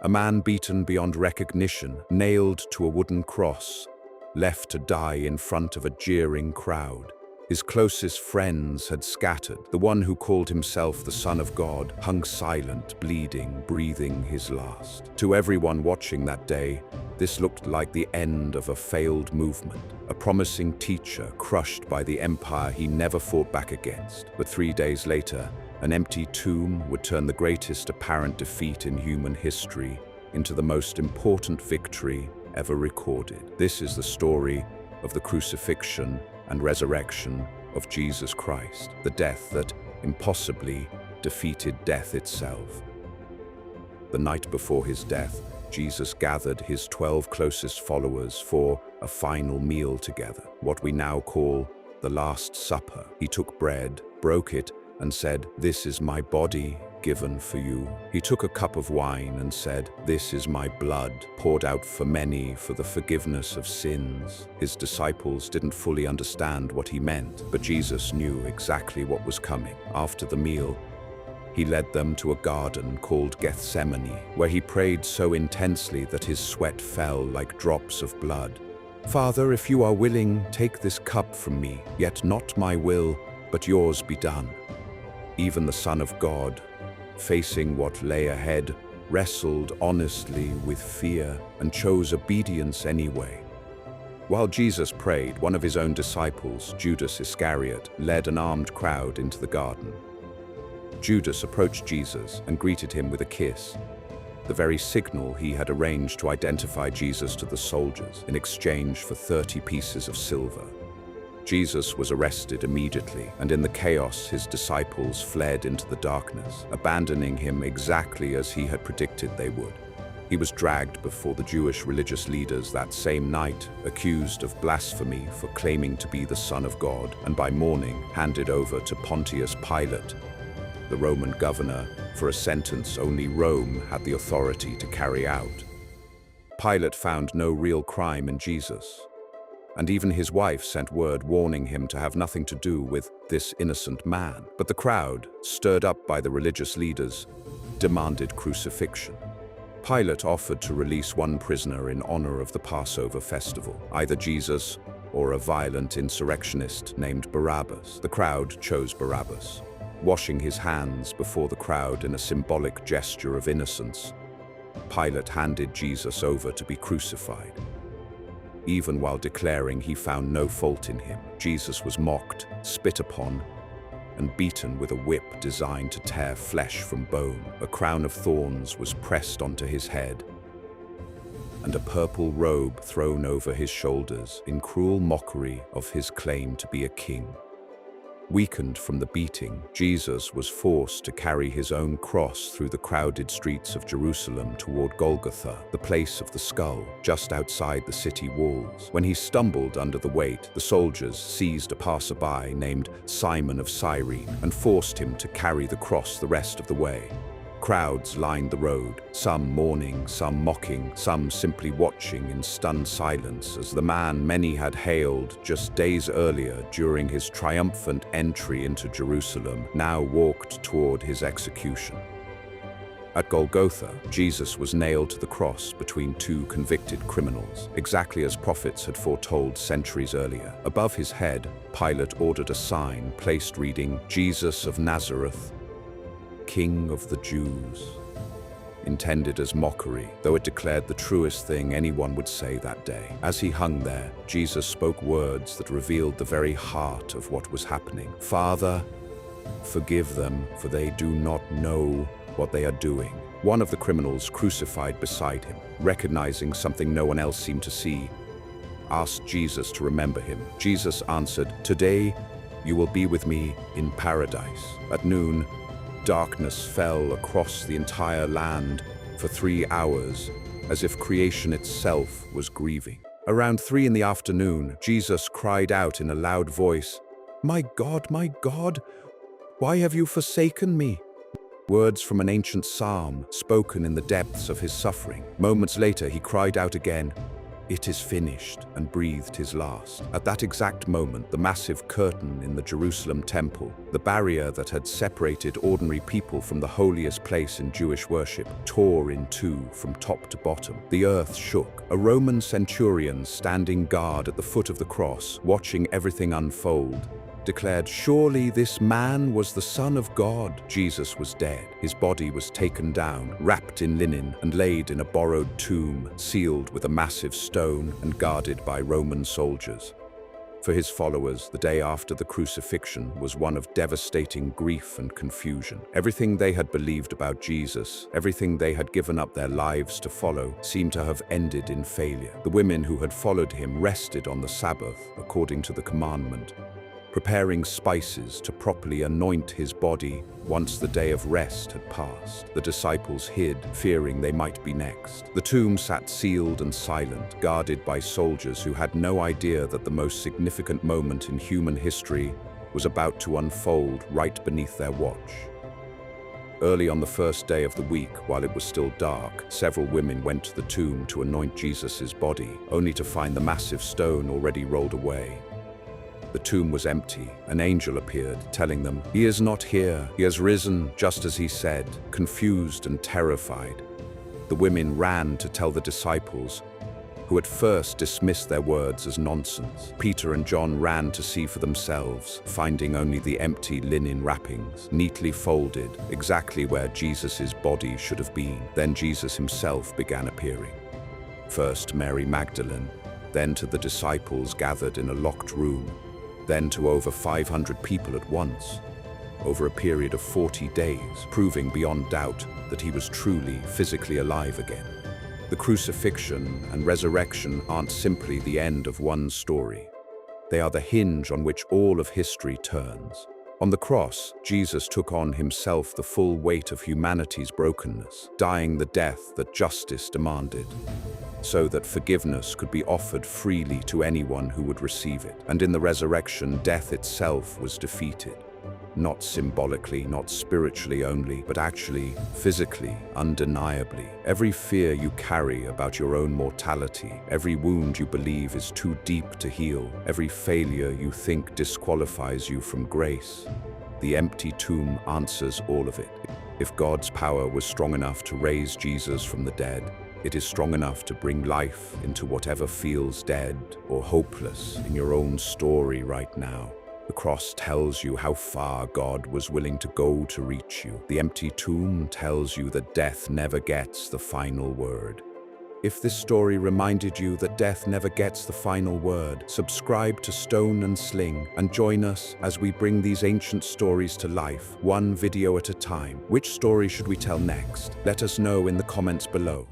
A man beaten beyond recognition, nailed to a wooden cross, left to die in front of a jeering crowd. His closest friends had scattered. The one who called himself the Son of God hung silent, bleeding, breathing his last. To everyone watching that day, this looked like the end of a failed movement, a promising teacher crushed by the empire he never fought back against. But 3 days later, an empty tomb would turn the greatest apparent defeat in human history into the most important victory ever recorded. This is the story of the crucifixion and resurrection of Jesus Christ, the death that impossibly defeated death itself. The night before his death, Jesus gathered his 12 closest followers for a final meal together, what we now call the Last Supper. He took bread, broke it, and said, "This is my body given for you." He took a cup of wine and said, "This is my blood, poured out for many for the forgiveness of sins." His disciples didn't fully understand what he meant, but Jesus knew exactly what was coming. After the meal, he led them to a garden called Gethsemane, where he prayed so intensely that his sweat fell like drops of blood. "Father, if you are willing, take this cup from me, yet not my will, but yours be done." Even the Son of God, facing what lay ahead, wrestled honestly with fear and chose obedience anyway. While Jesus prayed, one of his own disciples, Judas Iscariot, led an armed crowd into the garden. Judas approached Jesus and greeted him with a kiss, the very signal he had arranged to identify Jesus to the soldiers in exchange for 30 pieces of silver. Jesus was arrested immediately, and in the chaos, his disciples fled into the darkness, abandoning him exactly as he had predicted they would. He was dragged before the Jewish religious leaders that same night, accused of blasphemy for claiming to be the Son of God, and by morning handed over to Pontius Pilate, the Roman governor, for a sentence only Rome had the authority to carry out. Pilate found no real crime in Jesus, and even his wife sent word warning him to have nothing to do with this innocent man. But the crowd, stirred up by the religious leaders, demanded crucifixion. Pilate offered to release one prisoner in honor of the Passover festival, either Jesus or a violent insurrectionist named Barabbas. The crowd chose Barabbas, washing his hands before the crowd in a symbolic gesture of innocence. Pilate handed Jesus over to be crucified. Even while declaring he found no fault in him, Jesus was mocked, spit upon, and beaten with a whip designed to tear flesh from bone. A crown of thorns was pressed onto his head, and a purple robe thrown over his shoulders in cruel mockery of his claim to be a king. Weakened from the beating, Jesus was forced to carry his own cross through the crowded streets of Jerusalem toward Golgotha, the place of the skull, just outside the city walls. When he stumbled under the weight, the soldiers seized a passerby named Simon of Cyrene and forced him to carry the cross the rest of the way. Crowds lined the road, some mourning, some mocking, some simply watching in stunned silence as the man many had hailed just days earlier during his triumphant entry into Jerusalem now walked toward his execution. At Golgotha, Jesus was nailed to the cross between two convicted criminals, exactly as prophets had foretold centuries earlier. Above his head, Pilate ordered a sign placed reading, "Jesus of Nazareth, King of the Jews," intended as mockery, though it declared the truest thing anyone would say that day. As he hung there, Jesus spoke words that revealed the very heart of what was happening. "Father, forgive them, for they do not know what they are doing." One of the criminals crucified beside him, recognizing something no one else seemed to see, asked Jesus to remember him. Jesus answered, "Today you will be with me in paradise." At noon, darkness fell across the entire land for 3 hours, as if creation itself was grieving. Around 3 in the afternoon, Jesus cried out in a loud voice, my God, why have you forsaken me?" Words from an ancient psalm spoken in the depths of his suffering. Moments later, he cried out again, "It is finished," and breathed his last. At that exact moment, the massive curtain in the Jerusalem temple, the barrier that had separated ordinary people from the holiest place in Jewish worship, tore in two from top to bottom. The earth shook. A Roman centurion standing guard at the foot of the cross, watching everything unfold, declared, "Surely this man was the Son of God." Jesus was dead. His body was taken down, wrapped in linen, and laid in a borrowed tomb, sealed with a massive stone and guarded by Roman soldiers. For his followers, the day after the crucifixion was one of devastating grief and confusion. Everything they had believed about Jesus, everything they had given up their lives to follow, seemed to have ended in failure. The women who had followed him rested on the Sabbath, according to the commandment, preparing spices to properly anoint his body once the day of rest had passed. The disciples hid, fearing they might be next. The tomb sat sealed and silent, guarded by soldiers who had no idea that the most significant moment in human history was about to unfold right beneath their watch. Early on the first day of the week, while it was still dark, several women went to the tomb to anoint Jesus' body, only to find the massive stone already rolled away. The tomb was empty. An angel appeared, telling them, "He is not here. He has risen, just as he said." Confused and terrified, the women ran to tell the disciples, who at first dismissed their words as nonsense. Peter and John ran to see for themselves, finding only the empty linen wrappings, neatly folded, exactly where Jesus' body should have been. Then Jesus himself began appearing. First Mary Magdalene, then to the disciples gathered in a locked room, then to over 500 people at once, over a period of 40 days, proving beyond doubt that he was truly, physically alive again. The crucifixion and resurrection aren't simply the end of one story. They are the hinge on which all of history turns. On the cross, Jesus took on himself the full weight of humanity's brokenness, dying the death that justice demanded, so that forgiveness could be offered freely to anyone who would receive it. And in the resurrection, death itself was defeated. Not symbolically, not spiritually only, but actually, physically, undeniably. Every fear you carry about your own mortality, every wound you believe is too deep to heal, every failure you think disqualifies you from grace, the empty tomb answers all of it. If God's power was strong enough to raise Jesus from the dead, it is strong enough to bring life into whatever feels dead or hopeless in your own story right now. The cross tells you how far God was willing to go to reach you. The empty tomb tells you that death never gets the final word. If this story reminded you that death never gets the final word, subscribe to Stone and Sling and join us as we bring these ancient stories to life, one video at a time. Which story should we tell next? Let us know in the comments below.